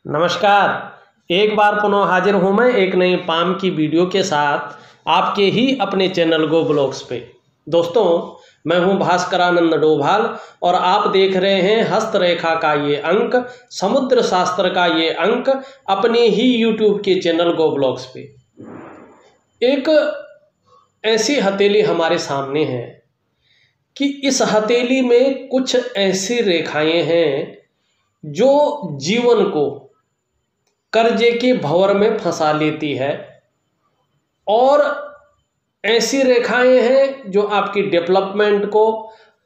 नमस्कार। एक बार पुनः हाजिर हूँ मैं एक नई पाम की वीडियो के साथ आपके ही अपने चैनल गो ब्लॉग्स पे। दोस्तों, मैं हूँ भास्करानंद डोभाल और आप देख रहे हैं हस्तरेखा का ये अंक, समुद्र शास्त्र का ये अंक अपने ही यूट्यूब के चैनल गो ब्लॉग्स पे। एक ऐसी हथेली हमारे सामने है कि इस हथेली में कुछ ऐसी रेखाएं हैं जो जीवन को कर्जे के भंवर में फंसा लेती है, और ऐसी रेखाएं हैं जो आपकी डेवलपमेंट को,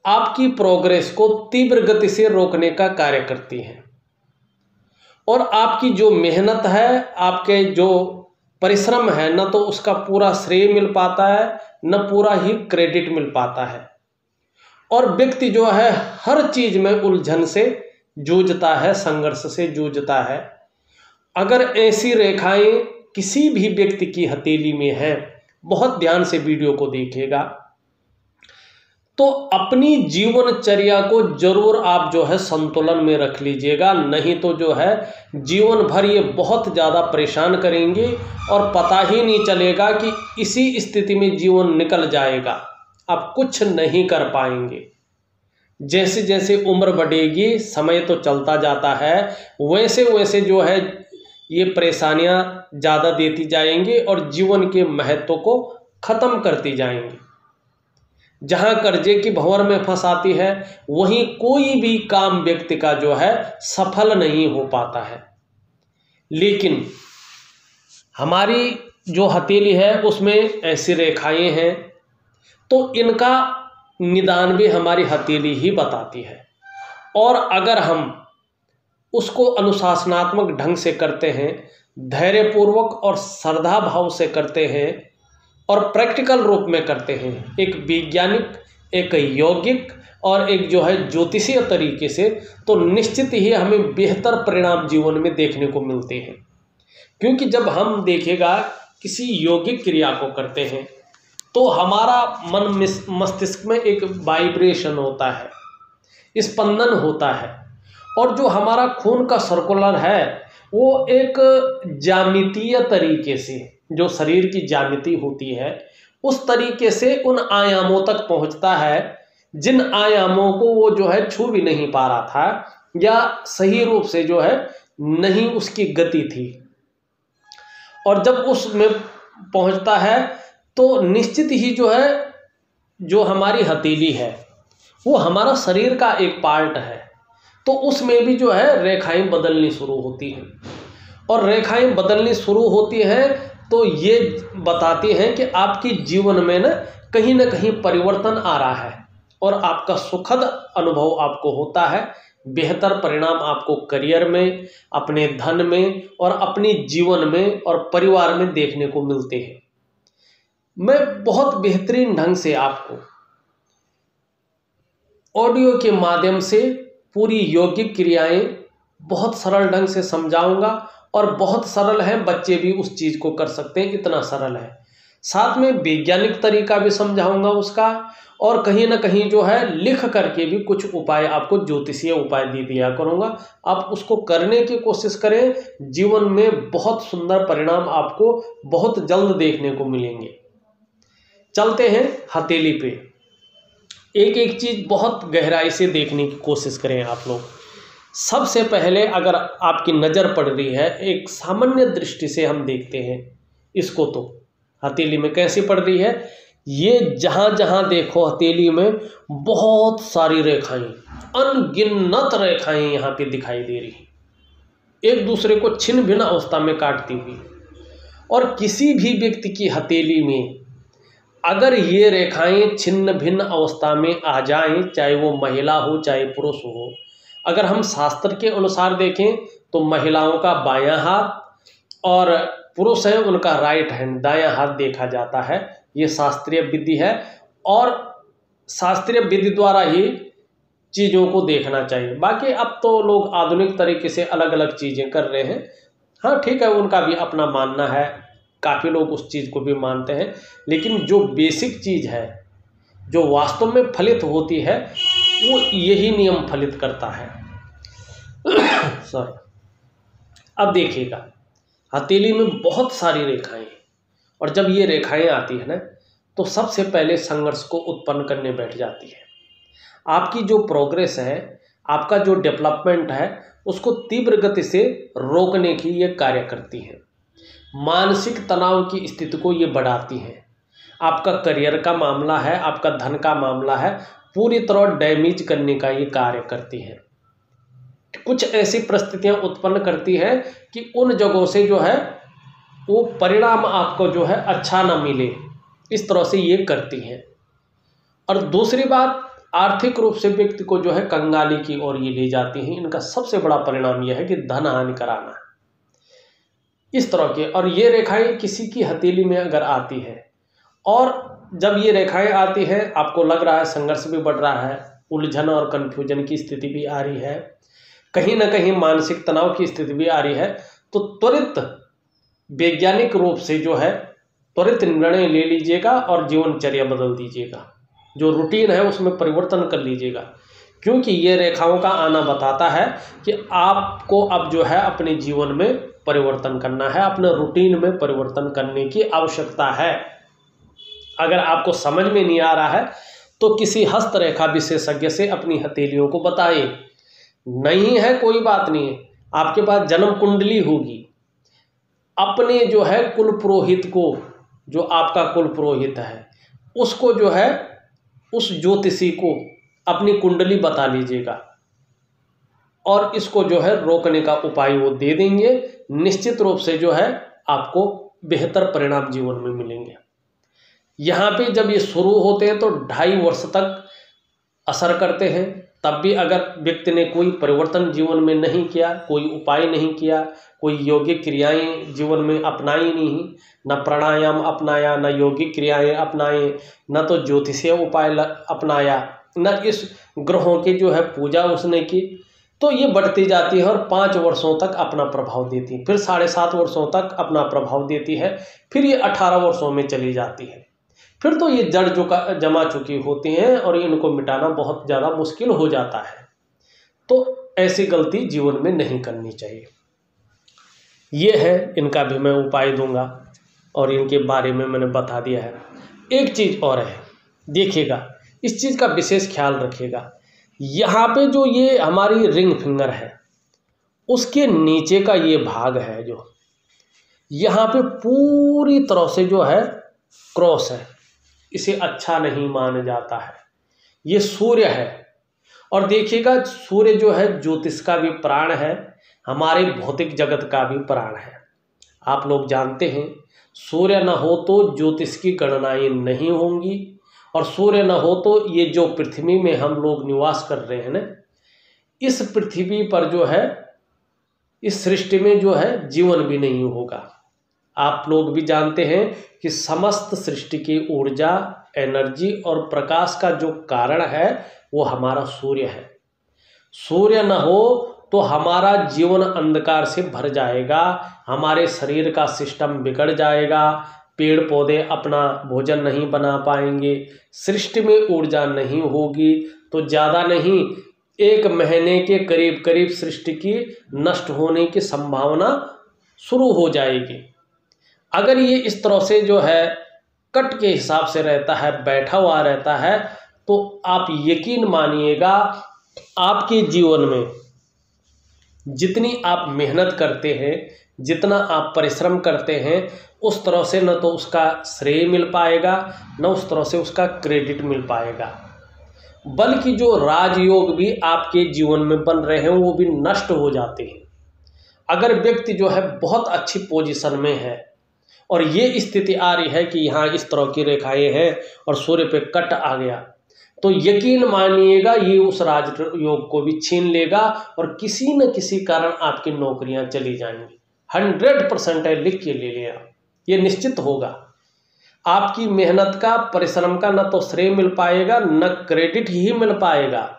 आपकी प्रोग्रेस को तीव्र गति से रोकने का कार्य करती हैं। और आपकी जो मेहनत है, आपके जो परिश्रम है, न तो उसका पूरा श्रेय मिल पाता है, न पूरा ही क्रेडिट मिल पाता है। और व्यक्ति जो है हर चीज में उलझन से जूझता है, संघर्ष से जूझता है। अगर ऐसी रेखाएं किसी भी व्यक्ति की हथेली में है, बहुत ध्यान से वीडियो को देखिएगा, तो अपनी जीवनचर्या को जरूर आप जो है संतुलन में रख लीजिएगा, नहीं तो जो है जीवन भर ये बहुत ज़्यादा परेशान करेंगे और पता ही नहीं चलेगा कि इसी स्थिति में जीवन निकल जाएगा, आप कुछ नहीं कर पाएंगे। जैसे जैसे उम्र बढ़ेगी, समय तो चलता जाता है, वैसे वैसे जो है ये परेशानियां ज़्यादा देती जाएंगी और जीवन के महत्व को ख़त्म करती जाएंगी। जहां कर्जे की भंवर में फंसाती है, वहीं कोई भी काम व्यक्ति का जो है सफल नहीं हो पाता है। लेकिन हमारी जो हथेली है उसमें ऐसी रेखाएं हैं, तो इनका निदान भी हमारी हथेली ही बताती है। और अगर हम उसको अनुशासनात्मक ढंग से करते हैं, धैर्यपूर्वक और श्रद्धा भाव से करते हैं और प्रैक्टिकल रूप में करते हैं, एक वैज्ञानिक, एक यौगिक और एक जो है ज्योतिषीय तरीके से, तो निश्चित ही हमें बेहतर परिणाम जीवन में देखने को मिलते हैं। क्योंकि जब हम देखेगा किसी यौगिक क्रिया को करते हैं तो हमारा मन मस्तिष्क में एक वाइब्रेशन होता है, स्पंदन होता है, और जो हमारा खून का सर्कुलर है वो एक ज्यामितीय तरीके से, जो शरीर की ज्यामिति होती है उस तरीके से उन आयामों तक पहुंचता है जिन आयामों को वो जो है छू भी नहीं पा रहा था, या सही रूप से जो है नहीं उसकी गति थी। और जब उसमें पहुंचता है तो निश्चित ही जो है जो हमारी हथेली है वो हमारा शरीर का एक पार्ट है, तो उसमें भी जो है रेखाएं बदलनी शुरू होती हैं। और रेखाएं बदलनी शुरू होती हैं तो ये बताती हैं कि आपकी जीवन में न कहीं परिवर्तन आ रहा है और आपका सुखद अनुभव आपको होता है, बेहतर परिणाम आपको करियर में, अपने धन में और अपनी जीवन में और परिवार में देखने को मिलते हैं। मैं बहुत बेहतरीन ढंग से आपको ऑडियो के माध्यम से पूरी यौगिक क्रियाएं बहुत सरल ढंग से समझाऊंगा, और बहुत सरल है, बच्चे भी उस चीज़ को कर सकते हैं, इतना सरल है। साथ में वैज्ञानिक तरीका भी समझाऊंगा उसका, और कहीं ना कहीं जो है लिख करके भी कुछ उपाय आपको, ज्योतिषीय उपाय दे दिया करूंगा। आप उसको करने की कोशिश करें, जीवन में बहुत सुंदर परिणाम आपको बहुत जल्द देखने को मिलेंगे। चलते हैं हथेली पे, एक एक चीज़ बहुत गहराई से देखने की कोशिश करें आप लोग। सबसे पहले अगर आपकी नज़र पड़ रही है, एक सामान्य दृष्टि से हम देखते हैं इसको, तो हथेली में कैसी पड़ रही है, ये जहाँ जहाँ देखो हथेली में बहुत सारी रेखाएं, अनगिनत रेखाएं यहाँ पे दिखाई दे रही हैं, एक दूसरे को छिन्न भिन्न अवस्था में काटती हुई। और किसी भी व्यक्ति की हथेली में अगर ये रेखाएं छिन्न भिन्न अवस्था में आ जाएं, चाहे वो महिला हो चाहे पुरुष हो, अगर हम शास्त्र के अनुसार देखें तो महिलाओं का बायां हाथ और पुरुष है उनका राइट हैंड, दायां हाथ देखा जाता है। ये शास्त्रीय विधि है और शास्त्रीय विधि द्वारा ही चीज़ों को देखना चाहिए। बाकी अब तो लोग आधुनिक तरीके से अलग अलग चीज़ें कर रहे हैं, हाँ ठीक है, उनका भी अपना मानना है, काफ़ी लोग उस चीज़ को भी मानते हैं, लेकिन जो बेसिक चीज़ है, जो वास्तव में फलित होती है, वो यही नियम फलित करता है। सॉरी। अब देखिएगा, हथेली में बहुत सारी रेखाएं हैं, और जब ये रेखाएं आती है ना, तो सबसे पहले संघर्ष को उत्पन्न करने बैठ जाती है। आपकी जो प्रोग्रेस है, आपका जो डेवलपमेंट है, उसको तीव्र गति से रोकने की ये कार्य करती है। मानसिक तनाव की स्थिति को ये बढ़ाती है। आपका करियर का मामला है, आपका धन का मामला है, पूरी तरह डैमेज करने का ये कार्य करती है। कुछ ऐसी परिस्थितियां उत्पन्न करती है कि उन जगहों से जो है वो परिणाम आपको जो है अच्छा ना मिले, इस तरह से ये करती हैं। और दूसरी बात, आर्थिक रूप से व्यक्ति को जो है कंगाली की ओर ये ले जाती हैं। इनका सबसे बड़ा परिणाम यह है कि धन हानि कराना, इस तरह के। और ये रेखाएं किसी की हथेली में अगर आती है, और जब ये रेखाएं आती हैं, आपको लग रहा है संघर्ष भी बढ़ रहा है, उलझन और कन्फ्यूजन की स्थिति भी आ रही है, कहीं ना कहीं मानसिक तनाव की स्थिति भी आ रही है, तो त्वरित वैज्ञानिक रूप से जो है त्वरित निर्णय ले लीजिएगा और जीवनचर्या बदल दीजिएगा। जो रूटीन है उसमें परिवर्तन कर लीजिएगा, क्योंकि ये रेखाओं का आना बताता है कि आपको अब जो है अपने जीवन में परिवर्तन करना है, अपने रूटीन में परिवर्तन करने की आवश्यकता है। अगर आपको समझ में नहीं आ रहा है तो किसी हस्तरेखा विशेषज्ञ से अपनी हथेलियों को बताएं। नहीं है कोई बात नहीं है, आपके पास जन्म कुंडली होगी, अपने जो है कुल पुरोहित को, जो आपका कुल पुरोहित है, उसको जो है उस ज्योतिषी को अपनी कुंडली बता लीजिएगा, और इसको जो है रोकने का उपाय वो दे देंगे। निश्चित रूप से जो है आपको बेहतर परिणाम जीवन में मिलेंगे। यहाँ पे जब ये शुरू होते हैं तो 2.5 वर्ष तक असर करते हैं। तब भी अगर व्यक्ति ने कोई परिवर्तन जीवन में नहीं किया, कोई उपाय नहीं किया, कोई योगिक क्रियाएं जीवन में अपनाई नहीं, न प्राणायाम अपनाया, न योगिक क्रियाएं अपनाए, न तो ज्योतिषीय उपाय अपनाया, न इस ग्रहों की जो है पूजा उसने की, तो ये बढ़ती जाती है और 5 वर्षों तक अपना प्रभाव देती है, फिर 7.5 वर्षों तक अपना प्रभाव देती है, फिर ये 18 वर्षों में चली जाती है। फिर तो ये जड़ जमा चुकी होती हैं और इनको मिटाना बहुत ज़्यादा मुश्किल हो जाता है। तो ऐसी गलती जीवन में नहीं करनी चाहिए। ये है, इनका भी मैं उपाय दूंगा और इनके बारे में मैंने बता दिया है। एक चीज़ और है, देखिएगा, इस चीज़ का विशेष ख्याल रखिएगा। यहाँ पे जो ये हमारी रिंग फिंगर है, उसके नीचे का ये भाग है, जो यहाँ पे पूरी तरह से जो है क्रॉस है, इसे अच्छा नहीं माना जाता है। ये सूर्य है, और देखिएगा सूर्य जो है ज्योतिष का भी प्राण है, हमारे भौतिक जगत का भी प्राण है। आप लोग जानते हैं, सूर्य न हो तो ज्योतिष की गणनाएं नहीं होंगी, और सूर्य न हो तो ये जो पृथ्वी में हम लोग निवास कर रहे हैं ना, इस पृथ्वी पर जो है, इस सृष्टि में जो है जीवन भी नहीं होगा। आप लोग भी जानते हैं कि समस्त सृष्टि की ऊर्जा, एनर्जी और प्रकाश का जो कारण है वो हमारा सूर्य है। सूर्य न हो तो हमारा जीवन अंधकार से भर जाएगा, हमारे शरीर का सिस्टम बिगड़ जाएगा, पेड़ पौधे अपना भोजन नहीं बना पाएंगे, सृष्टि में ऊर्जा नहीं होगी, तो ज़्यादा नहीं 1 महीने के करीब करीब सृष्टि की नष्ट होने की संभावना शुरू हो जाएगी। अगर ये इस तरह से जो है कट के हिसाब से रहता है, बैठा हुआ रहता है, तो आप यकीन मानिएगा आपके जीवन में जितनी आप मेहनत करते हैं, जितना आप परिश्रम करते हैं, उस तरह से न तो उसका श्रेय मिल पाएगा, न उस तरह से उसका क्रेडिट मिल पाएगा, बल्कि जो राजयोग भी आपके जीवन में बन रहे हैं वो भी नष्ट हो जाते हैं। अगर व्यक्ति जो है बहुत अच्छी पोजीशन में है और ये स्थिति आ रही है कि यहाँ इस तरह की रेखाएं हैं और सूर्य पे कट आ गया, तो यकीन मानिएगा ये उस राजयोग को भी छीन लेगा और किसी न किसी कारण आपकी नौकरियां चली जाएंगी। 100% है, लिख के ले लिया, ये निश्चित होगा। आपकी मेहनत का, परिश्रम का न तो श्रेय मिल पाएगा, न क्रेडिट ही मिल पाएगा।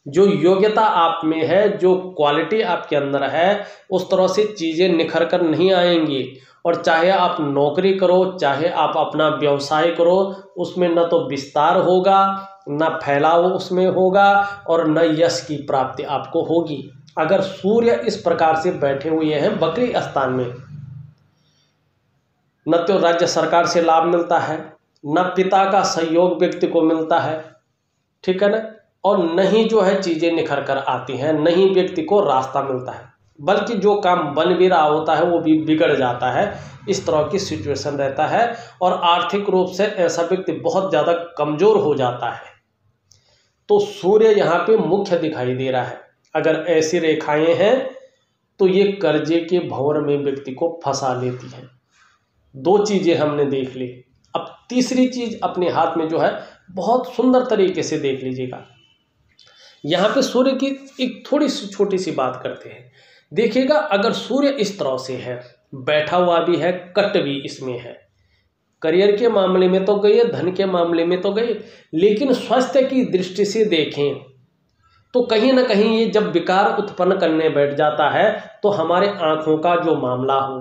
जो योग्यता आप में है, जो क्वालिटी आपके अंदर है, उस तरह से चीज़ें निखर कर नहीं आएंगी। और चाहे आप नौकरी करो, चाहे आप अपना व्यवसाय करो, उसमें न तो विस्तार होगा, न फैलाव उसमें होगा, और न यश की प्राप्ति आपको होगी। अगर सूर्य इस प्रकार से बैठे हुए हैं वक्री स्थान में, न तो राज्य सरकार से लाभ मिलता है, न पिता का सहयोग व्यक्ति को मिलता है, ठीक है ना, और न ही जो है चीजें निखर कर आती हैं, न ही व्यक्ति को रास्ता मिलता है, बल्कि जो काम बन भी रहा होता है वो भी बिगड़ जाता है। इस तरह की सिचुएशन रहता है और आर्थिक रूप से ऐसा व्यक्ति बहुत ज्यादा कमजोर हो जाता है। तो सूर्य यहाँ पे मुख्य दिखाई दे रहा है। अगर ऐसी रेखाएं हैं तो ये कर्जे के भंवर में व्यक्ति को फंसा लेती हैं। दो चीजें हमने देख ली। अब तीसरी चीज अपने हाथ में जो है बहुत सुंदर तरीके से देख लीजिएगा। यहाँ पे सूर्य की एक थोड़ी सी छोटी सी बात करते हैं। देखिएगा, अगर सूर्य इस तरह से है, बैठा हुआ भी है, कट भी इसमें है, करियर के मामले में तो गई, धन के मामले में तो गई, लेकिन स्वास्थ्य की दृष्टि से देखें तो कहीं ना कहीं ये जब विकार उत्पन्न करने बैठ जाता है तो हमारे आंखों का जो मामला हो,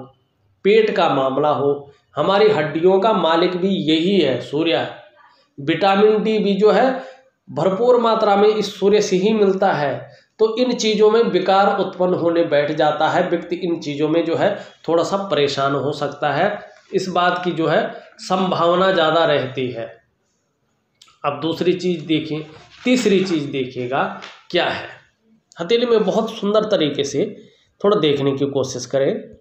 पेट का मामला हो, हमारी हड्डियों का मालिक भी यही है, सूर्य। विटामिन डी भी जो है भरपूर मात्रा में इस सूर्य से ही मिलता है। तो इन चीज़ों में विकार उत्पन्न होने बैठ जाता है, व्यक्ति इन चीज़ों में जो है थोड़ा सा परेशान हो सकता है, इस बात की जो है संभावना ज़्यादा रहती है। अब दूसरी चीज़ देखिए, तीसरी चीज़ देखिएगा क्या है। हथेली में बहुत सुंदर तरीके से थोड़ा देखने की कोशिश करें।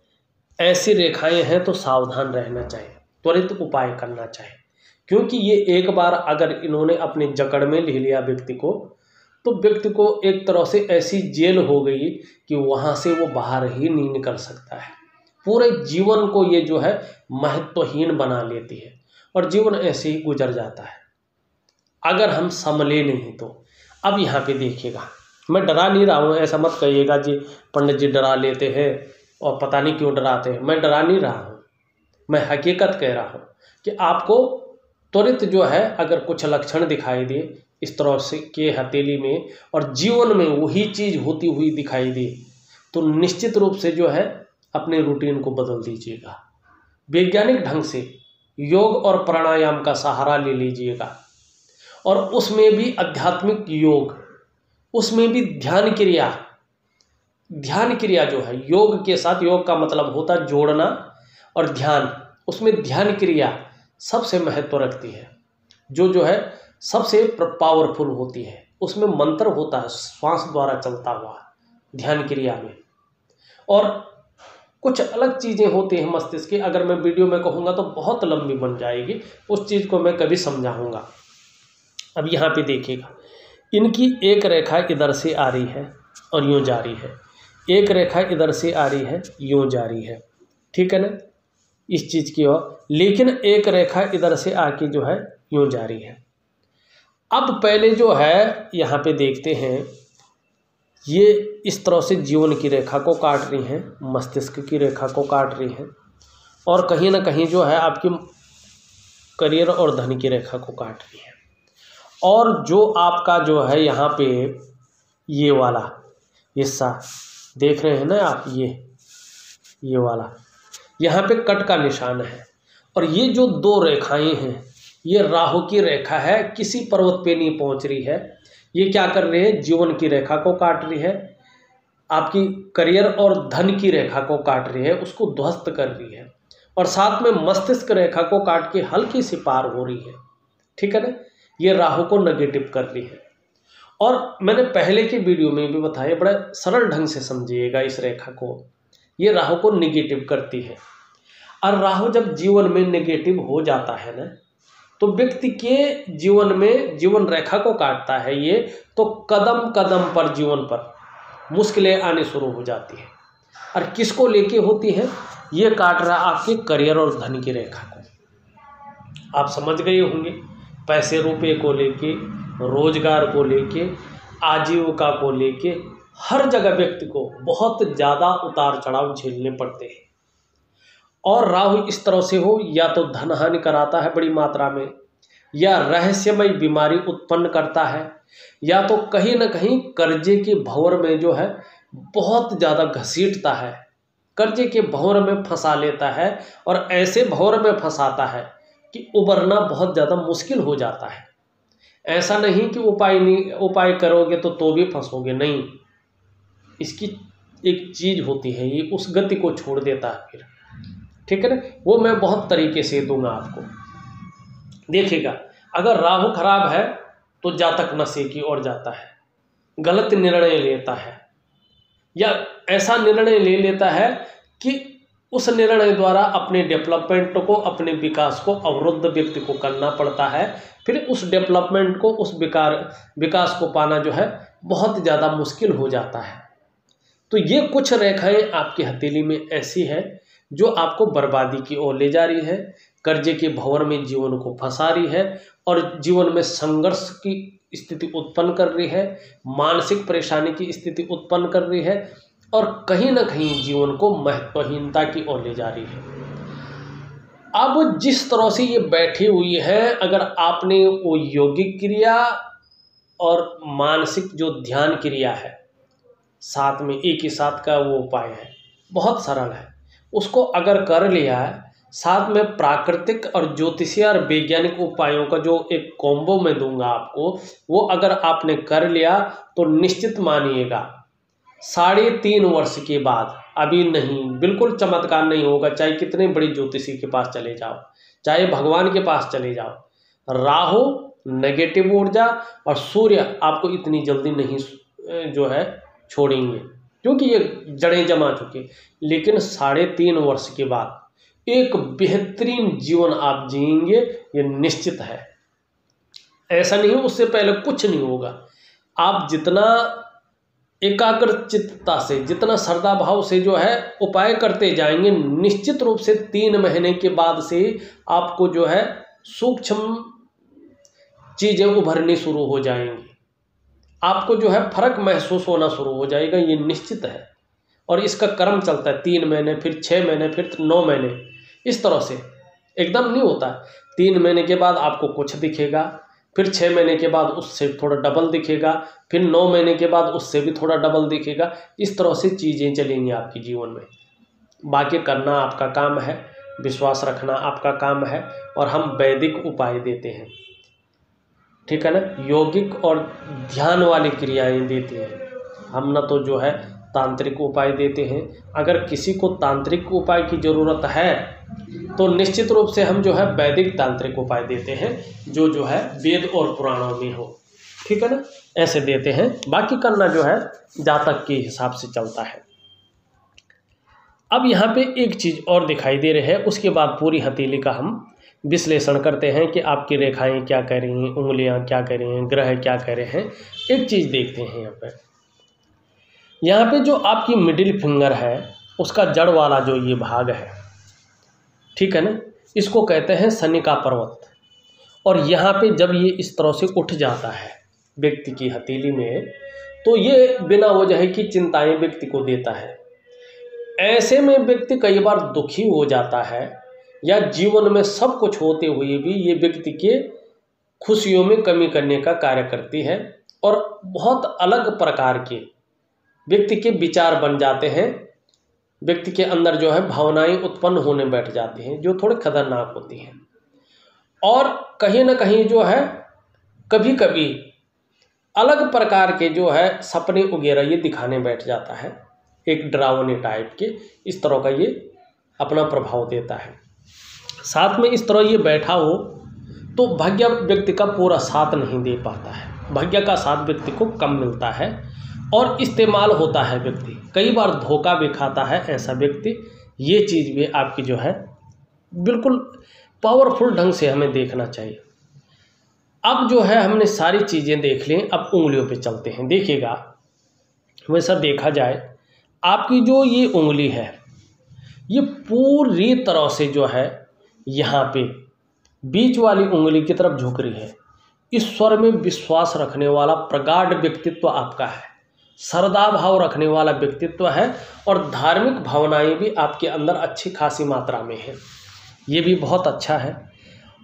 ऐसी रेखाएं हैं तो सावधान रहना चाहिए, त्वरित उपाय करना चाहिए, क्योंकि ये एक बार अगर इन्होंने अपने जकड़ में ले लिया व्यक्ति को, तो व्यक्ति को एक तरह से ऐसी जेल हो गई कि वहाँ से वो बाहर ही नहीं निकल सकता है। पूरे जीवन को ये जो है महत्वहीन बना लेती है और जीवन ऐसे ही गुजर जाता है अगर हम संभले नहीं तो। अब यहाँ पे देखिएगा, मैं डरा नहीं रहा हूँ, ऐसा मत कहिएगा जी पंडित जी डरा लेते हैं और पता नहीं क्यों डराते हैं। मैं डरा नहीं रहा हूँ, मैं हकीकत कह रहा हूँ कि आपको त्वरित जो है अगर कुछ लक्षण दिखाई दे इस तरह से के हथेली में और जीवन में वही चीज़ होती हुई दिखाई दे, तो निश्चित रूप से जो है अपने रूटीन को बदल दीजिएगा। वैज्ञानिक ढंग से योग और प्राणायाम का सहारा ले लीजिएगा, और उसमें भी आध्यात्मिक योग, उसमें भी ध्यान क्रिया। ध्यान क्रिया जो है योग के साथ, योग का मतलब होता है जोड़ना, और ध्यान, उसमें ध्यान क्रिया सबसे महत्व रखती है, जो है सबसे पावरफुल होती है। उसमें मंत्र होता है श्वास द्वारा चलता हुआ ध्यान क्रिया में, और कुछ अलग चीज़ें होती हैं मस्तिष्क की। अगर मैं वीडियो में कहूँगा तो बहुत लंबी बन जाएगी, उस चीज़ को मैं कभी समझाऊँगा। अब यहाँ पे देखिएगा, इनकी एक रेखा इधर से आ रही है और यूँ जा रही है, एक रेखा इधर से आ रही है, यूँ जा रही है, ठीक है ना, इस चीज़ की ओर, लेकिन एक रेखा इधर से आके जो है यूँ जा रही है। अब पहले जो है यहाँ पे देखते हैं, ये इस तरह से जीवन की रेखा को काट रही हैं, मस्तिष्क की रेखा को काट रही हैं, और कहीं ना कहीं जो है आपकी करियर और धन की रेखा को काट रही है। और जो आपका जो है यहाँ पे ये वाला हिस्सा देख रहे हैं ना आप, ये वाला यहाँ पे कट का निशान है, और ये जो दो रेखाएं हैं, ये राहु की रेखा है, किसी पर्वत पे नहीं पहुँच रही है। ये क्या कर रही है, जीवन की रेखा को काट रही है, आपकी करियर और धन की रेखा को काट रही है, उसको ध्वस्त कर रही है, और साथ में मस्तिष्क रेखा को काट के हल्की सी पार हो रही है, ठीक है ना। ये राहु को नेगेटिव कर रही है। और मैंने पहले की वीडियो में भी बताया, बड़ा सरल ढंग से समझिएगा इस रेखा को, ये राहु को नेगेटिव करती है। और राहु जब जीवन में नेगेटिव हो जाता है ना, तो व्यक्ति के जीवन में जीवन रेखा को काटता है ये, तो कदम कदम पर जीवन पर मुश्किलें आने शुरू हो जाती है। और किसको लेके होती है, ये काट रहा आपके करियर और धन की रेखा को। आप समझ गए होंगे, पैसे रुपए को लेके, रोजगार को लेके, आजीविका को लेके, हर जगह व्यक्ति को बहुत ज़्यादा उतार चढ़ाव झेलने पड़ते हैं। और राहु इस तरह से हो, या तो धन हानि कराता है बड़ी मात्रा में, या रहस्यमय बीमारी उत्पन्न करता है, या तो कहीं ना कहीं कर्जे के भंवर में जो है बहुत ज़्यादा घसीटता है, कर्जे के भंवर में फंसा लेता है, और ऐसे भंवर में फंसाता है कि उबरना बहुत ज़्यादा मुश्किल हो जाता है। ऐसा नहीं कि उपाय करोगे तो भी फंसोगे, नहीं, इसकी एक चीज़ होती है, ये उस गति को छोड़ देता है फिर, ठीक है ना। वो मैं बहुत तरीके से दूंगा आपको। देखिएगा, अगर राहु खराब है तो जातक नशे की ओर जाता है, गलत निर्णय लेता है, या ऐसा निर्णय ले लेता है कि उस निर्णय द्वारा अपने डेवलपमेंट को, अपने विकास को अवरुद्ध व्यक्ति को करना पड़ता है। फिर उस डेवलपमेंट को, उस विकास को पाना जो है बहुत ज़्यादा मुश्किल हो जाता है। तो ये कुछ रेखाएं आपकी हथेली में ऐसी है जो आपको बर्बादी की ओर ले जा रही है, कर्जे के भंवर में जीवन को फंसा रही है और जीवन में संघर्ष की स्थिति उत्पन्न कर रही है, मानसिक परेशानी की स्थिति उत्पन्न कर रही है और कहीं ना कहीं जीवन को महत्वहीनता की ओर ले जा रही है। अब जिस तरह से ये बैठी हुई है, अगर आपने वो योगिक क्रिया और मानसिक जो ध्यान क्रिया है साथ में एक ही साथ का वो उपाय है, बहुत सरल है, उसको अगर कर लिया है, साथ में प्राकृतिक और ज्योतिषीय और वैज्ञानिक उपायों का जो एक कॉम्बो मैं दूंगा आपको, वो अगर आपने कर लिया तो निश्चित मानिएगा 3.5 वर्ष के बाद, अभी नहीं, बिल्कुल चमत्कार नहीं होगा, चाहे कितने बड़ी ज्योतिषी के पास चले जाओ, चाहे भगवान के पास चले जाओ, राहु नेगेटिव ऊर्जा और सूर्य आपको इतनी जल्दी नहीं जो है छोड़ेंगे, क्योंकि ये जड़ें जमा चुके। लेकिन 3.5 वर्ष के बाद एक बेहतरीन जीवन आप जिएंगे, ये निश्चित है। ऐसा नहीं हो उससे पहले कुछ नहीं होगा। आप जितना एकाग्र चित्तता से, जितना श्रद्धा भाव से जो है उपाय करते जाएंगे, निश्चित रूप से 3 महीने के बाद से आपको जो है सूक्ष्म चीज़ें उभरनी शुरू हो जाएंगी, आपको जो है फर्क महसूस होना शुरू हो जाएगा, ये निश्चित है। और इसका क्रम चलता है 3 महीने, फिर 6 महीने, फिर 9 महीने, इस तरह से एकदम नहीं होता। 3 महीने के बाद आपको कुछ दिखेगा, फिर 6 महीने के बाद उससे थोड़ा डबल दिखेगा, फिर 9 महीने के बाद उससे भी थोड़ा डबल दिखेगा। इस तरह से चीज़ें चलेंगी आपके जीवन में। बाकी करना आपका काम है, विश्वास रखना आपका काम है, और हम वैदिक उपाय देते हैं, ठीक है ना, यौगिक और ध्यान वाली क्रियाएं देते हैं हम, ना तो जो है तांत्रिक उपाय देते हैं। अगर किसी को तांत्रिक उपाय की ज़रूरत है तो निश्चित रूप से हम जो है वैदिक तांत्रिक उपाय देते हैं, जो है वेद और पुराणों में हो, ठीक है ना, ऐसे देते हैं। बाकी करना जो है जातक के हिसाब से चलता है। अब यहाँ पे एक चीज़ और दिखाई दे रही है, उसके बाद पूरी हथेली का हम विश्लेषण करते हैं कि आपकी रेखाएं क्या कह रही हैं, उंगलियां क्या कह रही हैं, ग्रह क्या कह रहे हैं। एक चीज़ देखते हैं यहाँ पे जो आपकी मिडिल फिंगर है उसका जड़ वाला जो ये भाग है, ठीक है ना, इसको कहते हैं शनि का पर्वत। और यहाँ पे जब ये इस तरह से उठ जाता है व्यक्ति की हथेली में, तो ये बिना वजह की चिंताएं व्यक्ति को देता है। ऐसे में व्यक्ति कई बार दुखी हो जाता है, या जीवन में सब कुछ होते हुए भी ये व्यक्ति के खुशियों में कमी करने का कार्य करती है, और बहुत अलग प्रकार के व्यक्ति के विचार बन जाते हैं, व्यक्ति के अंदर जो है भावनाएं उत्पन्न होने बैठ जाती हैं जो थोड़े खतरनाक होती हैं। और कहीं ना कहीं जो है कभी कभी अलग प्रकार के जो है सपने वगैरह ये दिखाने बैठ जाता है, एक डरावने टाइप के, इस तरह का ये अपना प्रभाव देता है। साथ में इस तरह ये बैठा हो तो भाग्य व्यक्ति का पूरा साथ नहीं दे पाता है, भाग्य का साथ व्यक्ति को कम मिलता है और इस्तेमाल होता है व्यक्ति, कई बार धोखा भी खाता है ऐसा व्यक्ति। ये चीज़ भी आपकी जो है बिल्कुल पावरफुल ढंग से हमें देखना चाहिए। अब जो है हमने सारी चीज़ें देख ली, अब उंगलियों पे चलते हैं। देखिएगा, वैसा देखा जाए आपकी जो ये उंगली है ये पूरी तरह से जो है यहाँ पे बीच वाली उंगली की तरफ झुक रही है। ईश्वर में विश्वास रखने वाला प्रगाढ़ व्यक्तित्व आपका है, श्रद्धा भाव रखने वाला व्यक्तित्व है, और धार्मिक भावनाएं भी आपके अंदर अच्छी खासी मात्रा में है, ये भी बहुत अच्छा है।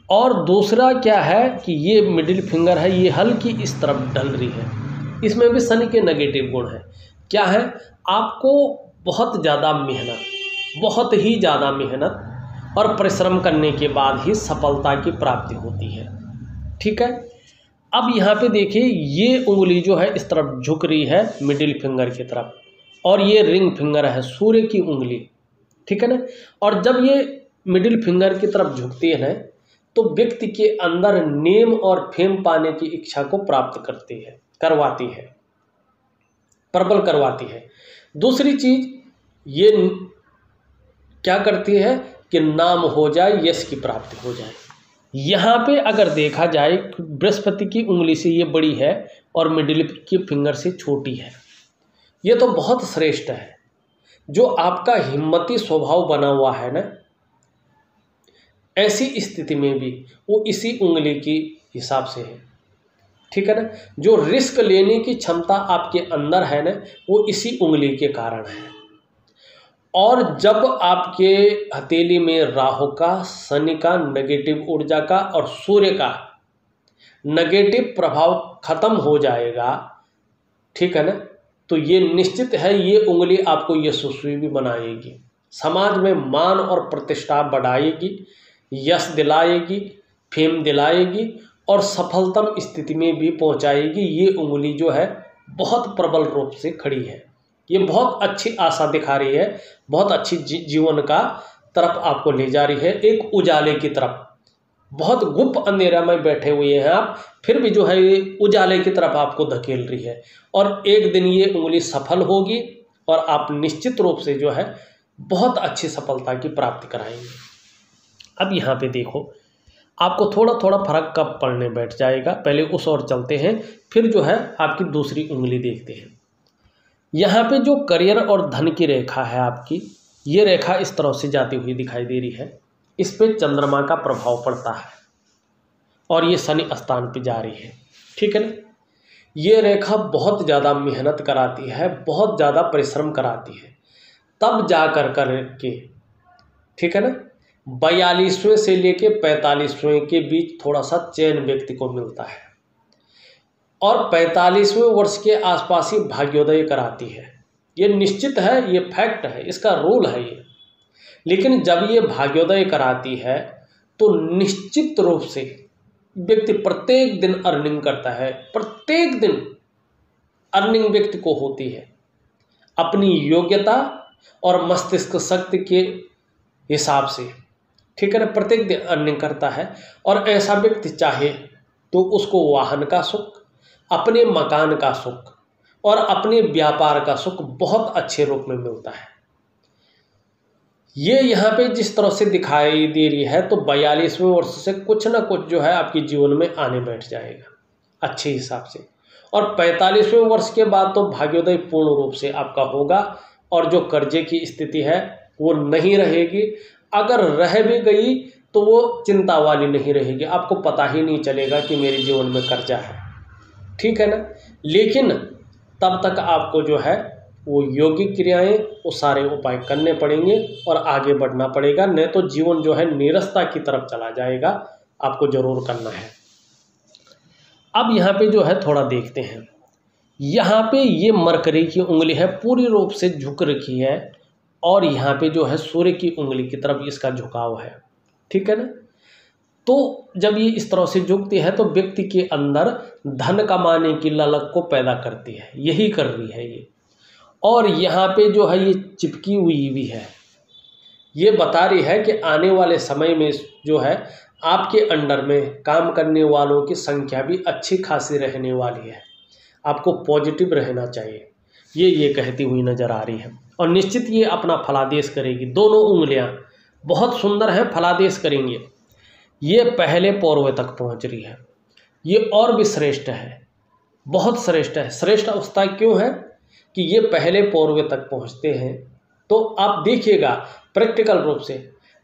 और दूसरा क्या है कि ये मिडिल फिंगर है, ये हल्की इस तरफ ढल रही है, इसमें भी शनि के नेगेटिव गुण है। क्या है, आपको बहुत ज़्यादा मेहनत, बहुत ही ज़्यादा मेहनत और परिश्रम करने के बाद ही सफलता की प्राप्ति होती है, ठीक है। अब यहाँ पे देखिए ये उंगली जो है इस तरफ झुक रही है मिडिल फिंगर की तरफ, और ये रिंग फिंगर है, सूर्य की उंगली, ठीक है ना। और जब ये मिडिल फिंगर की तरफ झुकती है ना, तो व्यक्ति के अंदर नेम और फेम पाने की इच्छा को प्राप्त करती है, करवाती है, प्रबल करवाती है। दूसरी चीज ये क्या करती है कि नाम हो जाए, यश की प्राप्ति हो जाए। यहाँ पे अगर देखा जाए बृहस्पति की उंगली से ये बड़ी है और मिडिल की फिंगर से छोटी है, ये तो बहुत श्रेष्ठ है। जो आपका हिम्मती स्वभाव बना हुआ है ना, ऐसी स्थिति में भी वो इसी उंगली की हिसाब से है, ठीक है ना। जो रिस्क लेने की क्षमता आपके अंदर है ना, वो इसी उंगली के कारण है। और जब आपके हथेली में राहु का, शनि का नेगेटिव ऊर्जा का और सूर्य का नेगेटिव प्रभाव खत्म हो जाएगा, ठीक है ना, तो ये निश्चित है ये उंगली आपको यशस्वी भी बनाएगी, समाज में मान और प्रतिष्ठा बढ़ाएगी, यश दिलाएगी, फेम दिलाएगी और सफलतम स्थिति में भी पहुंचाएगी। ये उंगली जो है बहुत प्रबल रूप से खड़ी है, ये बहुत अच्छी आशा दिखा रही है, बहुत अच्छी जीवन का तरफ आपको ले जा रही है, एक उजाले की तरफ। बहुत गुप्त अंधेरा में बैठे हुए हैं आप, फिर भी जो है ये उजाले की तरफ आपको धकेल रही है। और एक दिन ये उंगली सफल होगी और आप निश्चित रूप से जो है बहुत अच्छी सफलता की प्राप्ति कराएंगे। अब यहाँ पे देखो, आपको थोड़ा थोड़ा फर्क कब पड़ने बैठ जाएगा, पहले उस ओर चलते हैं, फिर जो है आपकी दूसरी उंगली देखते हैं। यहाँ पे जो करियर और धन की रेखा है आपकी, ये रेखा इस तरह से जाती हुई दिखाई दे रही है, इस पे चंद्रमा का प्रभाव पड़ता है और ये शनि स्थान पे जा रही है, ठीक है ना। ये रेखा बहुत ज़्यादा मेहनत कराती है, बहुत ज़्यादा परिश्रम कराती है, तब जा कर के, ठीक है ना, 42वें से लेके 45वें के बीच थोड़ा सा चैन व्यक्ति को मिलता है और 45वें वर्ष के आसपास ही भाग्योदय कराती है। ये निश्चित है, ये फैक्ट है, इसका रूल है ये। लेकिन जब ये भाग्योदय कराती है तो निश्चित रूप से व्यक्ति प्रत्येक दिन अर्निंग करता है, प्रत्येक दिन अर्निंग व्यक्ति को होती है अपनी योग्यता और मस्तिष्क शक्ति के हिसाब से, ठीक है ना, प्रत्येक दिन अर्निंग करता है। और ऐसा व्यक्ति चाहे तो उसको वाहन का सुख, अपने मकान का सुख और अपने व्यापार का सुख बहुत अच्छे रूप में मिलता है। ये यहाँ पे जिस तरह से दिखाई दे रही है, तो 42वें वर्ष से कुछ ना कुछ जो है आपके जीवन में आने बैठ जाएगा अच्छे हिसाब से। और 45वें वर्ष के बाद तो भाग्योदय पूर्ण रूप से आपका होगा और जो कर्जे की स्थिति है वो नहीं रहेगी। अगर रह भी गई तो वो चिंता वाली नहीं रहेगी, आपको पता ही नहीं चलेगा कि मेरे जीवन में कर्जा है, ठीक है ना। लेकिन तब तक आपको जो है वो योगिक क्रियाएं, वो सारे उपाय करने पड़ेंगे और आगे बढ़ना पड़ेगा, नहीं तो जीवन जो है नीरसता की तरफ चला जाएगा। आपको जरूर करना है। अब यहाँ पे जो है थोड़ा देखते हैं, यहाँ पे ये मरकरी की उंगली है, पूरी रूप से झुक रखी है और यहाँ पे जो है सूर्य की उंगली की तरफ इसका झुकाव है, ठीक है ना। तो जब ये इस तरह से झुकती है तो व्यक्ति के अंदर धन कमाने की ललक को पैदा करती है, यही कर रही है ये। और यहाँ पे जो है ये चिपकी हुई भी है, ये बता रही है कि आने वाले समय में जो है आपके अंडर में काम करने वालों की संख्या भी अच्छी खासी रहने वाली है, आपको पॉजिटिव रहना चाहिए, ये कहती हुई नज़र आ रही है। और निश्चित ये अपना फलादेश करेगी, दोनों उंगलियां बहुत सुंदर हैं, फलादेश करेंगे। ये पहले पौरवे तक पहुंच रही है, ये और भी श्रेष्ठ है, बहुत श्रेष्ठ है। श्रेष्ठ अवस्था क्यों है कि ये पहले पौरवे तक पहुंचते हैं। तो आप देखिएगा प्रैक्टिकल रूप से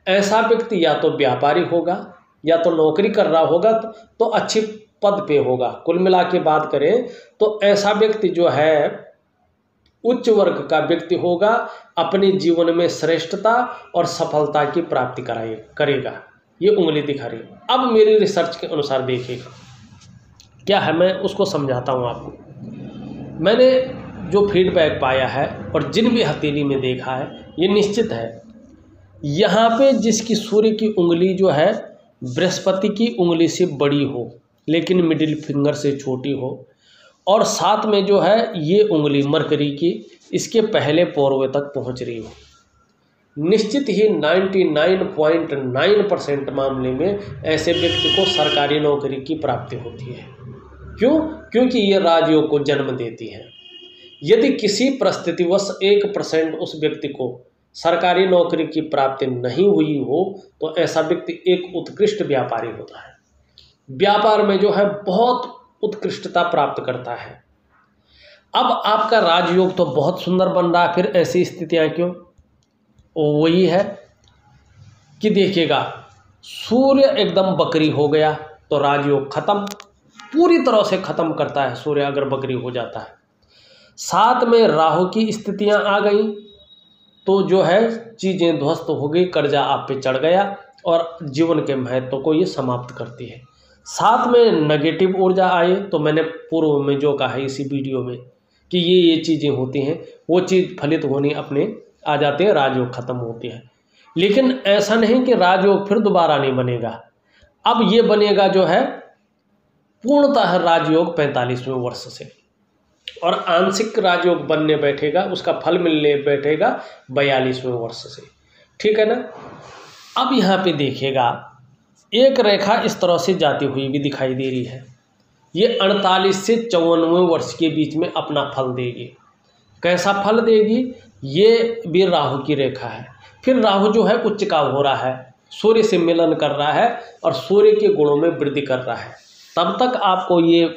ऐसा व्यक्ति या तो व्यापारी होगा या तो नौकरी कर रहा होगा तो अच्छी पद पे होगा। कुल मिला के बात करें तो ऐसा व्यक्ति जो है उच्च वर्ग का व्यक्ति होगा, अपने जीवन में श्रेष्ठता और सफलता की प्राप्ति करेगा। ये उंगली दिखा रही है। अब मेरी रिसर्च के अनुसार देखिएगा क्या है, मैं उसको समझाता हूँ आपको। मैंने जो फीडबैक पाया है और जिन भी हथेली में देखा है, ये निश्चित है यहाँ पे जिसकी सूर्य की उंगली जो है बृहस्पति की उंगली से बड़ी हो लेकिन मिडिल फिंगर से छोटी हो, और साथ में जो है ये उंगली मरकरी की इसके पहले पोरवे तक पहुंच रही हो, निश्चित ही 99.9% मामले में ऐसे व्यक्ति को सरकारी नौकरी की प्राप्ति होती है। क्यों? क्योंकि ये राजयोग को जन्म देती है। यदि किसी परिस्थितिवश 1% उस व्यक्ति को सरकारी नौकरी की प्राप्ति नहीं हुई हो तो ऐसा व्यक्ति एक उत्कृष्ट व्यापारी होता है, व्यापार में जो है बहुत उत्कृष्टता प्राप्त करता है। अब आपका राजयोग तो बहुत सुंदर बन रहा है, फिर ऐसी स्थितियां क्यों? वही है कि देखिएगा, सूर्य एकदम बकरी हो गया तो राजयोग खत्म, पूरी तरह से खत्म करता है सूर्य अगर बकरी हो जाता है। साथ में राहु की स्थितियां आ गई तो जो है चीज़ें ध्वस्त हो गई, कर्जा आप पे चढ़ गया और जीवन के महत्व को ये समाप्त करती है। साथ में नेगेटिव ऊर्जा आए तो मैंने पूर्व में जो कहा है इसी वीडियो में कि ये चीज़ें होती हैं, वो चीज़ फलित होनी अपने आ जाते हैं, राजयोग खत्म होती है। लेकिन ऐसा नहीं कि राजयोग फिर दोबारा नहीं बनेगा, अब ये बनेगा जो है पूर्णतः राजयोग 45वें वर्ष से, और आंशिक राजयोग बनने बैठेगा, उसका फल मिलने बैठेगा 42वें वर्ष से। ठीक है ना। अब यहाँ पे देखिएगा एक रेखा इस तरह से जाती हुई भी दिखाई दे रही है, ये 48 से 54वें वर्ष के बीच में अपना फल देगी। कैसा फल देगी? ये भी राहु की रेखा है। फिर राहु जो है उच्च का हो रहा है, सूर्य से मिलन कर रहा है और सूर्य के गुणों में वृद्धि कर रहा है। तब तक आपको ये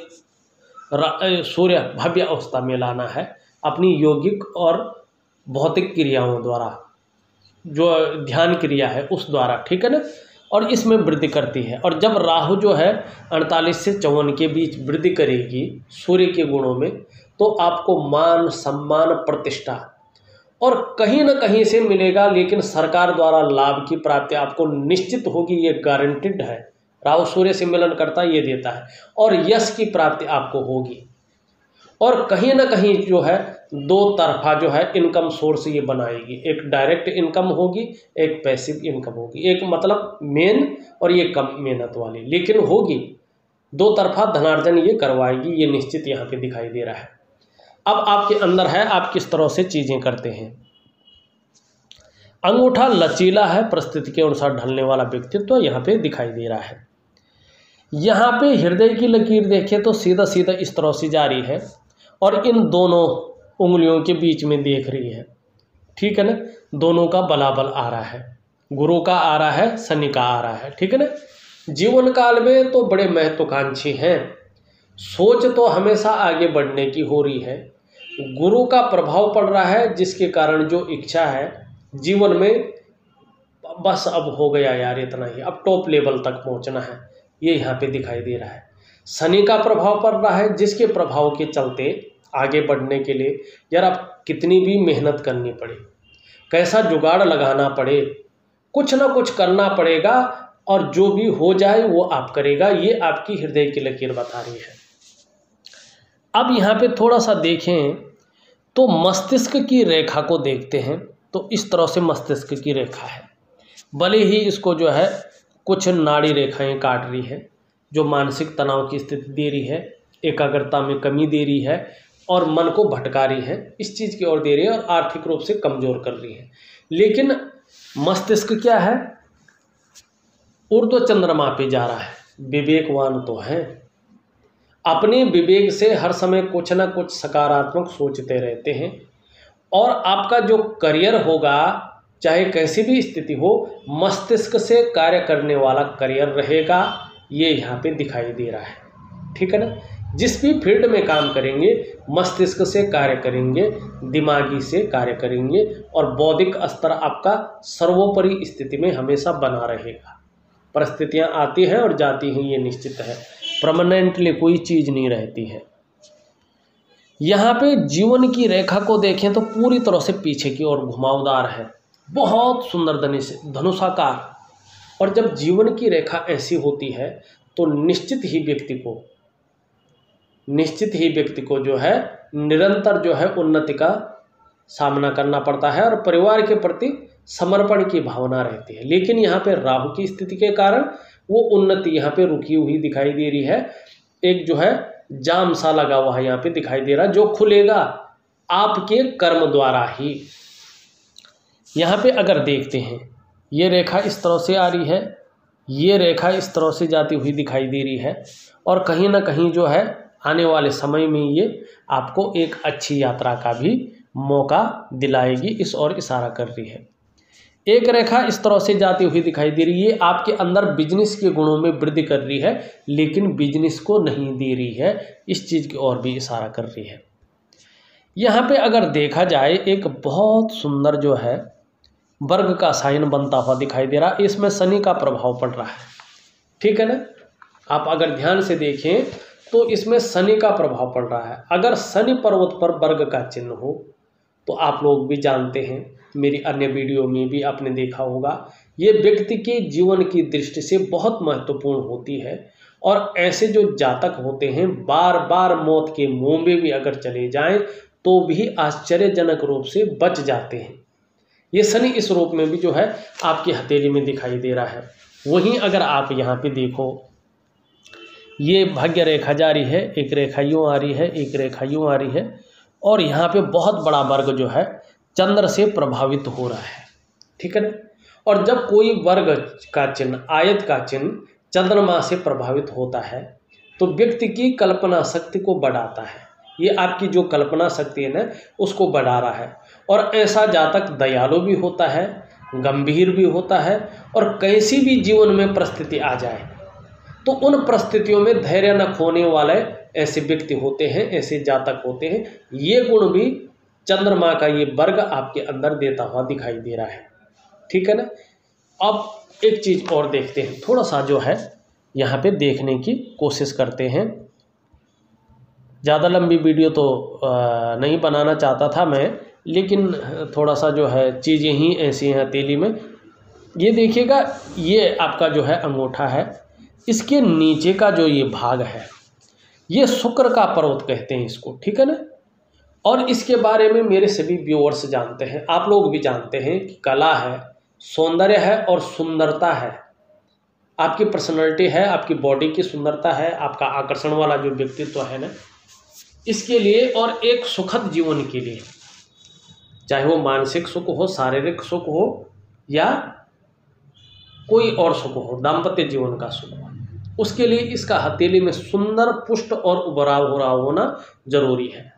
सूर्य भव्य अवस्था में लाना है अपनी यौगिक और भौतिक क्रियाओं द्वारा, जो ध्यान क्रिया है उस द्वारा। ठीक है ना। और इसमें वृद्धि करती है, और जब राहु जो है 48 से 54 के बीच वृद्धि करेगी सूर्य के गुणों में, तो आपको मान सम्मान प्रतिष्ठा और कहीं ना कहीं से मिलेगा, लेकिन सरकार द्वारा लाभ की प्राप्ति आपको निश्चित होगी, ये गारंटेड है। राहु सूर्य से मिलन करता ये देता है, और यश की प्राप्ति आपको होगी। और कहीं ना कहीं जो है दो तरफा जो है इनकम सोर्स ये बनाएगी, एक डायरेक्ट इनकम होगी, एक पैसिव इनकम होगी, एक मतलब मेन और ये कम मेहनत वाली, लेकिन होगी, दो तरफा धनार्जन ये करवाएगी, ये निश्चित यहाँ पे दिखाई दे रहा है। अब आपके अंदर है आप किस तरह से चीज़ें करते हैं। अंगूठा लचीला है, परिस्थिति के अनुसार ढलने वाला व्यक्तित्व तो यहाँ पे दिखाई दे रहा है। यहाँ पे हृदय की लकीर देखें तो सीधा सीधा इस तरह से जा रही है और इन दोनों उंगलियों के बीच में देख रही है। ठीक है ना। दोनों का बलाबल आ रहा है, गुरु का आ रहा है, शनि का आ रहा है। ठीक है ना। जीवन काल में तो बड़े महत्वाकांक्षी हैं, सोच तो हमेशा आगे बढ़ने की हो रही है, गुरु का प्रभाव पड़ रहा है जिसके कारण जो इच्छा है जीवन में, बस अब हो गया यार इतना ही, अब टॉप लेवल तक पहुंचना है, ये यहाँ पे दिखाई दे रहा है। शनि का प्रभाव पड़ रहा है जिसके प्रभाव के चलते आगे बढ़ने के लिए यार आप कितनी भी मेहनत करनी पड़े, कैसा जुगाड़ लगाना पड़े, कुछ ना कुछ करना पड़ेगा, और जो भी हो जाए वो आप करेगा, ये आपकी हृदय की लकीर बता रही है। अब यहाँ पे थोड़ा सा देखें तो मस्तिष्क की रेखा को देखते हैं, तो इस तरह से मस्तिष्क की रेखा है, भले ही इसको जो है कुछ नाड़ी रेखाएं काट रही है, जो मानसिक तनाव की स्थिति दे रही है, एकाग्रता में कमी दे रही है और मन को भटका रही है, इस चीज़ की ओर दे रही है और आर्थिक रूप से कमज़ोर कर रही है। लेकिन मस्तिष्क क्या है? ऊर्ध्व चंद्रमा पे जा रहा है, विवेकवान तो है, अपने विवेक से हर समय कुछ ना कुछ सकारात्मक सोचते रहते हैं, और आपका जो करियर होगा चाहे कैसी भी स्थिति हो, मस्तिष्क से कार्य करने वाला करियर रहेगा, ये यहाँ पे दिखाई दे रहा है। ठीक है ना। जिस भी फील्ड में काम करेंगे मस्तिष्क से कार्य करेंगे, दिमागी से कार्य करेंगे, और बौद्धिक स्तर आपका सर्वोपरि स्थिति में हमेशा बना रहेगा। परिस्थितियां आती हैं और जाती हैं, ये निश्चित है, परमानेंटली कोई चीज़ नहीं रहती है। यहाँ पे जीवन की रेखा को देखें तो पूरी तरह से पीछे की ओर घुमावदार है, बहुत सुंदर धनुषाकार। और जब जीवन की रेखा ऐसी होती है तो निश्चित ही व्यक्ति को जो है निरंतर जो है उन्नति का सामना करना पड़ता है, और परिवार के प्रति समर्पण की भावना रहती है। लेकिन यहाँ पे राहु की स्थिति के कारण वो उन्नति यहाँ पे रुकी हुई दिखाई दे रही है। एक जो है जाम सा लगा हुआ है यहाँ पे दिखाई दे रहा है, जो खुलेगा आपके कर्म द्वारा ही। यहाँ पे अगर देखते हैं ये रेखा इस तरह से आ रही है, ये रेखा इस तरह से जाती हुई दिखाई दे रही है, और कहीं ना कहीं जो है आने वाले समय में ये आपको एक अच्छी यात्रा का भी मौका दिलाएगी, इस ओर इशारा कर रही है। एक रेखा इस तरह से जाती हुई दिखाई दे रही है, आपके अंदर बिजनेस के गुणों में वृद्धि कर रही है, लेकिन बिजनेस को नहीं दे रही है, इस चीज़ की ओर भी इशारा कर रही है। यहाँ पे अगर देखा जाए एक बहुत सुंदर जो है वर्ग का साइन बनता हुआ दिखाई दे रहा है, इसमें शनि का प्रभाव पड़ रहा है, ठीक है ना। आप अगर ध्यान से देखें तो इसमें शनि का प्रभाव पड़ रहा है। अगर शनि पर्वत पर वर्ग का चिन्ह हो तो आप लोग भी जानते हैं, मेरी अन्य वीडियो में भी आपने देखा होगा, ये व्यक्ति के जीवन की दृष्टि से बहुत महत्वपूर्ण होती है। और ऐसे जो जातक होते हैं बार बार मौत के मुंह में भी अगर चले जाएं तो भी आश्चर्यजनक रूप से बच जाते हैं। ये शनि इस रूप में भी जो है आपकी हथेली में दिखाई दे रहा है। वहीं अगर आप यहाँ पे देखो, ये भाग्य रेखा जारी है, एक रेखा यूँ आ रही है, एक रेखा यूँ आ रही है, और यहाँ पे बहुत बड़ा वर्ग जो है चंद्र से प्रभावित हो रहा है, ठीक है ना। और जब कोई वर्ग का चिन्ह, आयत का चिन्ह चंद्रमा से प्रभावित होता है तो व्यक्ति की कल्पना शक्ति को बढ़ाता है। ये आपकी जो कल्पना शक्ति है ना उसको बढ़ा रहा है। और ऐसा जातक दयालु भी होता है, गंभीर भी होता है, और कैसी भी जीवन में परिस्थिति आ जाए तो उन परिस्थितियों में धैर्य न खोने वाले ऐसे व्यक्ति होते हैं, ऐसे जातक होते हैं। ये गुण भी चंद्रमा का ये वर्ग आपके अंदर देता हुआ दिखाई दे रहा है, ठीक है ना। अब एक चीज़ और देखते हैं, थोड़ा सा जो है यहाँ पे देखने की कोशिश करते हैं। ज़्यादा लंबी वीडियो तो नहीं बनाना चाहता था मैं, लेकिन थोड़ा सा जो है चीज़ें ही ऐसी हैं हथेली में। ये देखिएगा, ये आपका जो है अंगूठा है, इसके नीचे का जो ये भाग है ये शुक्र का पर्वत कहते हैं इसको, ठीक है ना। और इसके बारे में मेरे सभी व्यूअर्स जानते हैं, आप लोग भी जानते हैं कि कला है, सौंदर्य है और सुंदरता है, आपकी पर्सनैलिटी है, आपकी बॉडी की सुंदरता है, आपका आकर्षण वाला जो व्यक्तित्व है ना, इसके लिए और एक सुखद जीवन के लिए, चाहे वो मानसिक सुख हो, शारीरिक सुख हो या कोई और सुख हो, दाम्पत्य जीवन का सुख हो, उसके लिए इसका हथेली में सुंदर पुष्ट और उभराव हो रहा होना जरूरी है।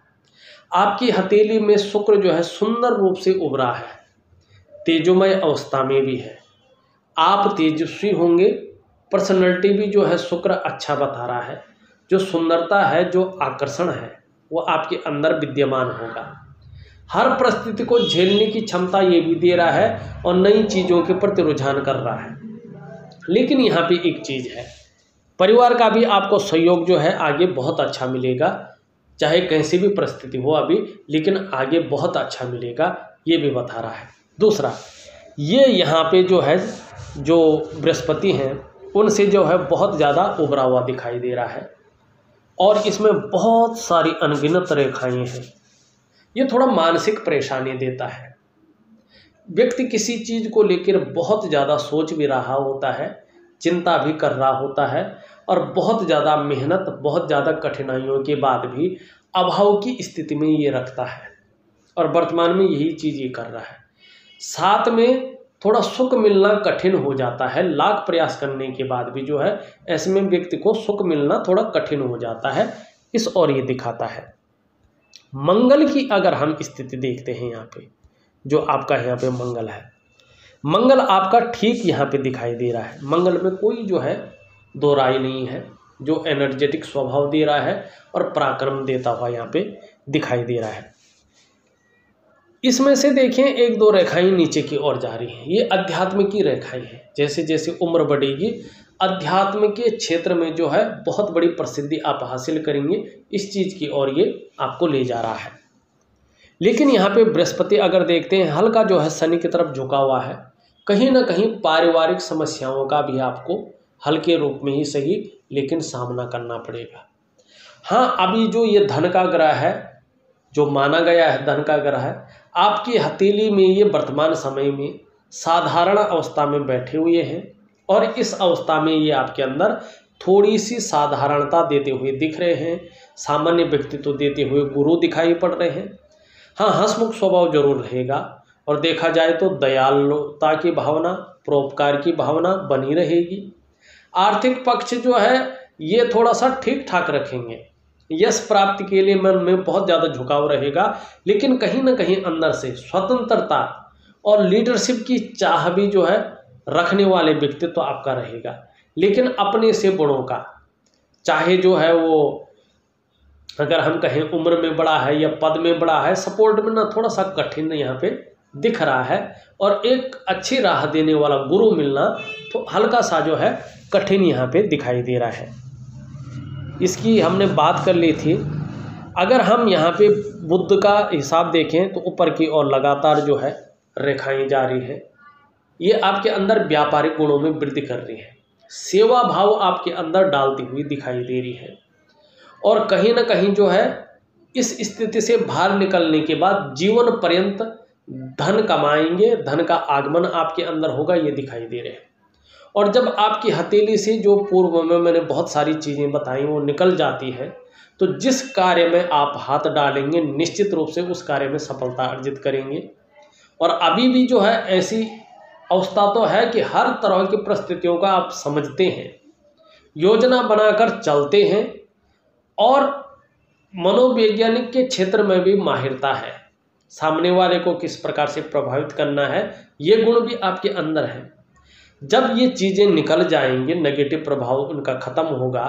आपकी हथेली में शुक्र जो है सुंदर रूप से उभरा है, तेजोमय अवस्था में भी है, आप तेजस्वी होंगे। पर्सनैलिटी भी जो है शुक्र अच्छा बता रहा है, जो सुंदरता है, जो आकर्षण है वो आपके अंदर विद्यमान होगा। हर परिस्थिति को झेलने की क्षमता ये भी दे रहा है और नई चीज़ों के प्रति रुझान कर रहा है। लेकिन यहाँ पे एक चीज़ है, परिवार का भी आपको सहयोग जो है आगे बहुत अच्छा मिलेगा, चाहे कैसी भी परिस्थिति हो अभी, लेकिन आगे बहुत अच्छा मिलेगा, ये भी बता रहा है। दूसरा, ये यहाँ पे जो है जो बृहस्पति हैं उनसे जो है बहुत ज़्यादा उभरा हुआ दिखाई दे रहा है, और इसमें बहुत सारी अनगिनत रेखाएं हैं। ये थोड़ा मानसिक परेशानी देता है। व्यक्ति किसी चीज़ को लेकर बहुत ज़्यादा सोच भी रहा होता है, चिंता भी कर रहा होता है, और बहुत ज़्यादा मेहनत, बहुत ज़्यादा कठिनाइयों के बाद भी अभाव की स्थिति में ये रखता है, और वर्तमान में यही चीज़ ये कर रहा है। साथ में थोड़ा सुख मिलना कठिन हो जाता है, लाख प्रयास करने के बाद भी जो है ऐसे में व्यक्ति को सुख मिलना थोड़ा कठिन हो जाता है, इस और ये दिखाता है। मंगल की अगर हम स्थिति देखते हैं यहाँ पे, जो आपका यहाँ पे मंगल है, मंगल आपका ठीक यहाँ पे दिखाई दे रहा है। मंगल में कोई जो है दो राय नहीं है, जो एनर्जेटिक स्वभाव दे रहा है और पराक्रम देता हुआ यहाँ पे दिखाई दे रहा है। इसमें से देखें एक दो रेखाएं नीचे की ओर जा रही हैं, ये अध्यात्म की रेखाएं हैं। जैसे जैसे उम्र बढ़ेगी अध्यात्म के क्षेत्र में जो है बहुत बड़ी प्रसिद्धि आप हासिल करेंगे, इस चीज़ की ओर ये आपको ले जा रहा है। लेकिन यहाँ पे बृहस्पति अगर देखते हैं हल्का जो है शनि की तरफ झुका हुआ है, कहीं ना कहीं पारिवारिक समस्याओं का भी आपको हल्के रूप में ही सही लेकिन सामना करना पड़ेगा। हाँ, अभी जो ये धन का ग्रह है, जो माना गया है धन का ग्रह है, आपकी हथेली में ये वर्तमान समय में साधारण अवस्था में बैठे हुए हैं, और इस अवस्था में ये आपके अंदर थोड़ी सी साधारणता देते हुए दिख रहे हैं, सामान्य व्यक्तित्व देते हुए गुरु दिखाई पड़ रहे हैं। हाँ, हंसमुख स्वभाव जरूर रहेगा और देखा जाए तो दयालुता की भावना, परोपकार की भावना बनी रहेगी। आर्थिक पक्ष जो है ये थोड़ा सा ठीक ठाक रखेंगे। यश प्राप्ति के लिए मन में बहुत ज़्यादा झुकाव रहेगा, लेकिन कहीं ना कहीं अंदर से स्वतंत्रता और लीडरशिप की चाह भी जो है रखने वाले व्यक्तित्व आपका रहेगा। लेकिन अपने से बड़ों का, चाहे जो है वो अगर हम कहें उम्र में बड़ा है या पद में बड़ा है, सपोर्ट में ना थोड़ा सा कठिन यहाँ पे दिख रहा है। और एक अच्छी राह देने वाला गुरु मिलना तो हल्का सा जो है कठिन यहाँ पे दिखाई दे रहा है। इसकी हमने बात कर ली थी। अगर हम यहाँ पे बुध का हिसाब देखें तो ऊपर की ओर लगातार जो है रेखाएं जा रही है, ये आपके अंदर व्यापारिक गुणों में वृद्धि कर रही है, सेवा भाव आपके अंदर डालती हुई दिखाई दे रही है। और कहीं ना कहीं जो है इस स्थिति से बाहर निकलने के बाद जीवन पर्यंत धन कमाएंगे, धन का आगमन आपके अंदर होगा, ये दिखाई दे रहे हैं। और जब आपकी हथेली से जो पूर्व में मैंने बहुत सारी चीज़ें बताई वो निकल जाती है, तो जिस कार्य में आप हाथ डालेंगे निश्चित रूप से उस कार्य में सफलता अर्जित करेंगे। और अभी भी जो है ऐसी अवस्था तो है कि हर तरह की परिस्थितियों का आप समझते हैं, योजना बनाकर चलते हैं और मनोवैज्ञानिक के क्षेत्र में भी माहिरता है। सामने वाले को किस प्रकार से प्रभावित करना है, ये गुण भी आपके अंदर है। जब ये चीज़ें निकल जाएंगे, नेगेटिव प्रभाव उनका खत्म होगा,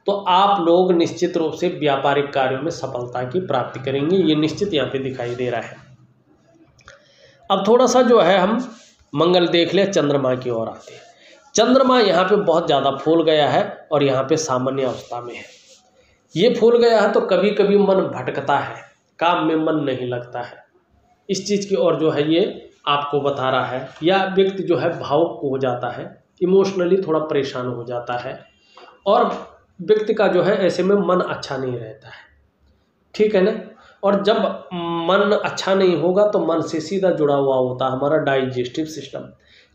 तो आप लोग निश्चित रूप से व्यापारिक कार्यों में सफलता की प्राप्ति करेंगे। ये निश्चित यहाँ पे दिखाई दे रहा है। अब थोड़ा सा जो है हम मंगल देख ले, चंद्रमा की ओर आते हैं। चंद्रमा यहाँ पे बहुत ज़्यादा फूल गया है और यहाँ पे सामान्य अवस्था में है। ये फूल गया है तो कभी कभी मन भटकता है, काम में मन नहीं लगता है, इस चीज़ की ओर जो है ये आपको बता रहा है। या व्यक्ति जो है भावुक हो जाता है, इमोशनली थोड़ा परेशान हो जाता है और व्यक्ति का जो है ऐसे में मन अच्छा नहीं रहता है, ठीक है ना। और जब मन अच्छा नहीं होगा तो मन से सीधा जुड़ा हुआ होता है हमारा डाइजेस्टिव सिस्टम।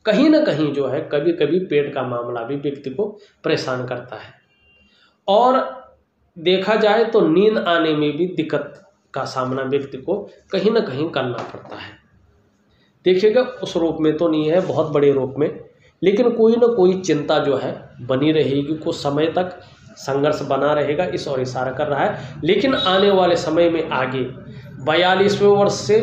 कहीं ना कहीं जो है कभी कभी पेट का मामला भी व्यक्ति को परेशान करता है। और देखा जाए तो नींद आने में भी दिक्कत का सामना व्यक्ति को कहीं ना कहीं करना पड़ता है। देखिएगा उस रूप में तो नहीं है, बहुत बड़े रूप में, लेकिन कोई ना कोई चिंता जो है बनी रहेगी, कुछ समय तक संघर्ष बना रहेगा, इस ओर इशारा कर रहा है। लेकिन आने वाले समय में आगे 42वें वर्ष से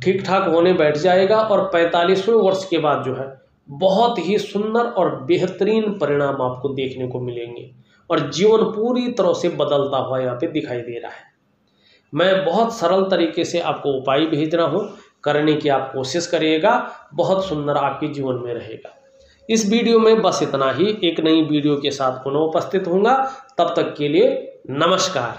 ठीक ठाक होने बैठ जाएगा और 45वें वर्ष के बाद जो है बहुत ही सुंदर और बेहतरीन परिणाम आपको देखने को मिलेंगे और जीवन पूरी तरह से बदलता हुआ यहाँ पे दिखाई दे रहा है। मैं बहुत सरल तरीके से आपको उपाय भेज रहा हूँ, करने की आप कोशिश करिएगा, बहुत सुंदर आपके जीवन में रहेगा। इस वीडियो में बस इतना ही। एक नई वीडियो के साथ पुनः उपस्थित होऊंगा, तब तक के लिए नमस्कार।